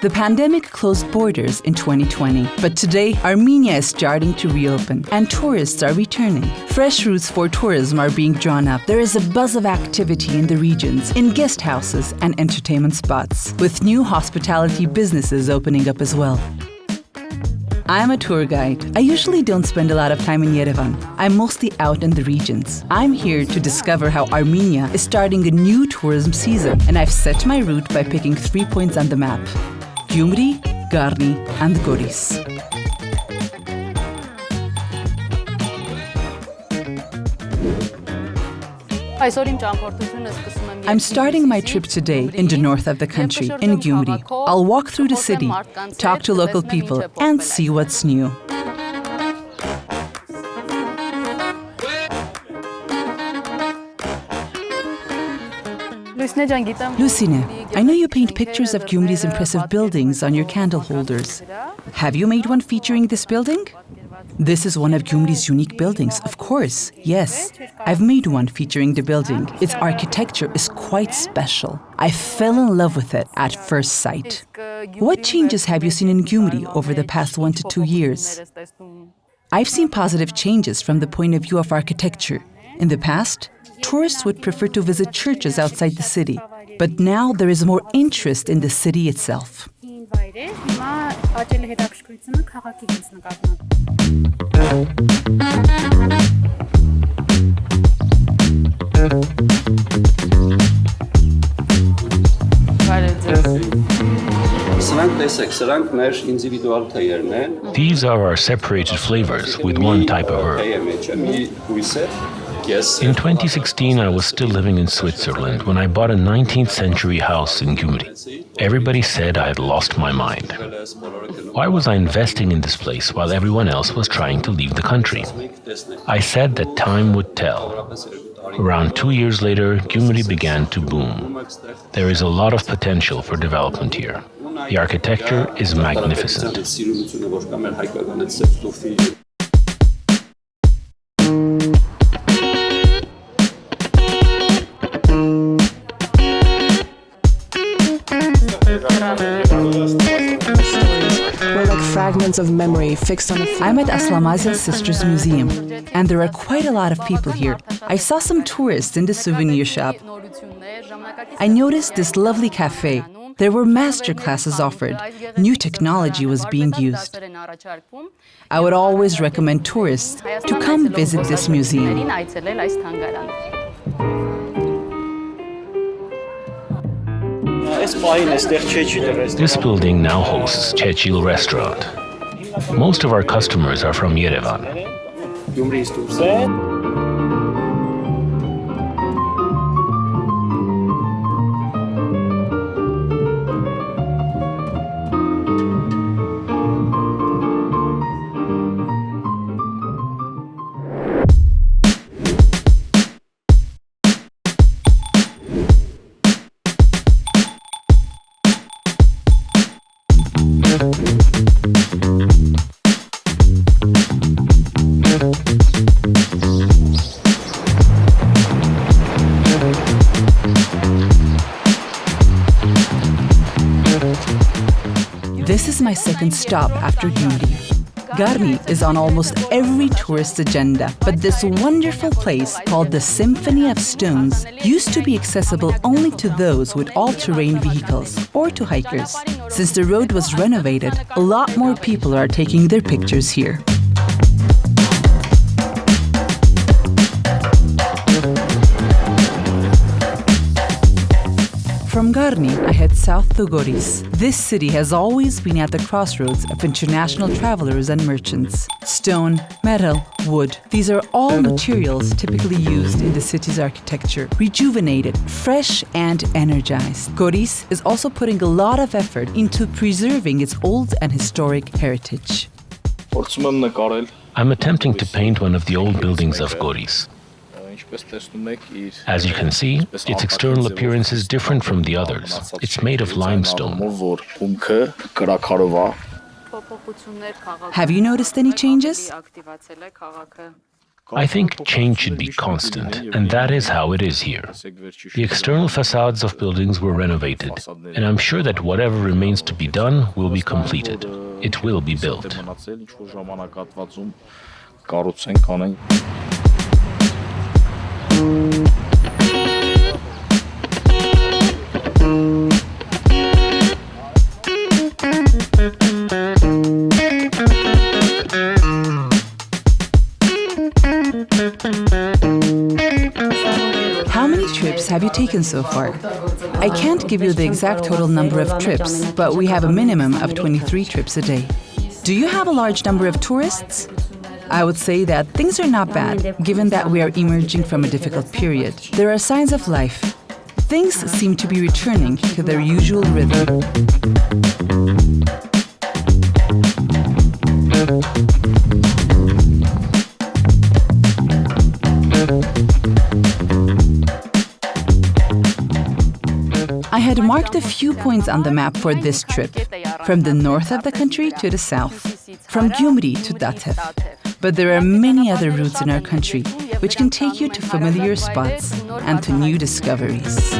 The pandemic closed borders in 2020, but today Armenia is starting to reopen and tourists are returning. Fresh routes for tourism are being drawn up. There is a buzz of activity in the regions, in guest houses and entertainment spots, with new hospitality businesses opening up as well. I'm a tour guide. I usually don't spend a lot of time in Yerevan. I'm mostly out in the regions. I'm here to discover how Armenia is starting a new tourism season, and I've set my route by picking 3 points on the map: Gyumri, Garni, and Goris. I'm starting my trip today in the north of the country, in Gyumri. I'll walk through the city, talk to local people, and see what's new. Lucine, I know you paint pictures of Gyumri's impressive buildings on your candle holders. Have you made one featuring this building? This is one of Gyumri's unique buildings, of course, yes. I've made one featuring the building. Its architecture is quite special. I fell in love with it at first sight. What changes have you seen in Gyumri over the past 1 to 2 years? I've seen positive changes from the point of view of architecture. In the past, tourists would prefer to visit churches outside the city, but now there is more interest in the city itself. These are our separated flavors with one type of herb. In 2016, I was still living in Switzerland when I bought a 19th century house in Gyumri. Everybody said I had lost my mind. Why was I investing in this place while everyone else was trying to leave the country? I said that time would tell. Around 2 years later, Gyumri began to boom. There is a lot of potential for development here. The architecture is magnificent. We're like fragments of memory fixed on a film. I'm at Aslamazia's Sisters Museum, and there are quite a lot of people here. I saw some tourists in the souvenir shop. I noticed this lovely cafe. There were master classes offered. New technology was being used. I would always recommend tourists to come visit this museum. This building now hosts Chechil restaurant. Most of our customers are from Yerevan. This is my second stop after Gyumri. Garni is on almost every tourist agenda, but this wonderful place called the Symphony of Stones used to be accessible only to those with all-terrain vehicles or to hikers. Since the road was renovated, a lot more people are taking their pictures here. From Garni, I head south to Goris. This city has always been at the crossroads of international travelers and merchants. Stone, metal, wood, these are all materials typically used in the city's architecture, rejuvenated, fresh and energized. Goris is also putting a lot of effort into preserving its old and historic heritage. I'm attempting to paint one of the old buildings of Goris. As you can see, its external appearance is different from the others. It's made of limestone. Have you noticed any changes? I think change should be constant, and that is how it is here. The external facades of buildings were renovated, and I'm sure that whatever remains to be done will be completed. It will be built. How many trips have you taken so far? I can't give you the exact total number of trips, but we have a minimum of 23 trips a day. Do you have a large number of tourists? I would say that things are not bad, given that we are emerging from a difficult period. There are signs of life. Things seem to be returning to their usual rhythm. I had marked a few points on the map for this trip, from the north of the country to the south, from Gyumri to Datev. But there are many other routes in our country which can take you to familiar spots and to new discoveries.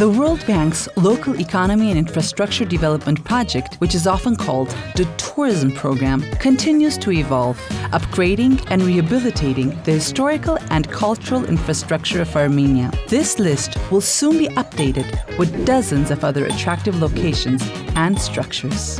The World Bank's Local Economy and Infrastructure Development Project, which is often called the Tourism Program, continues to evolve, upgrading and rehabilitating the historical and cultural infrastructure of Armenia. This list will soon be updated with dozens of other attractive locations and structures.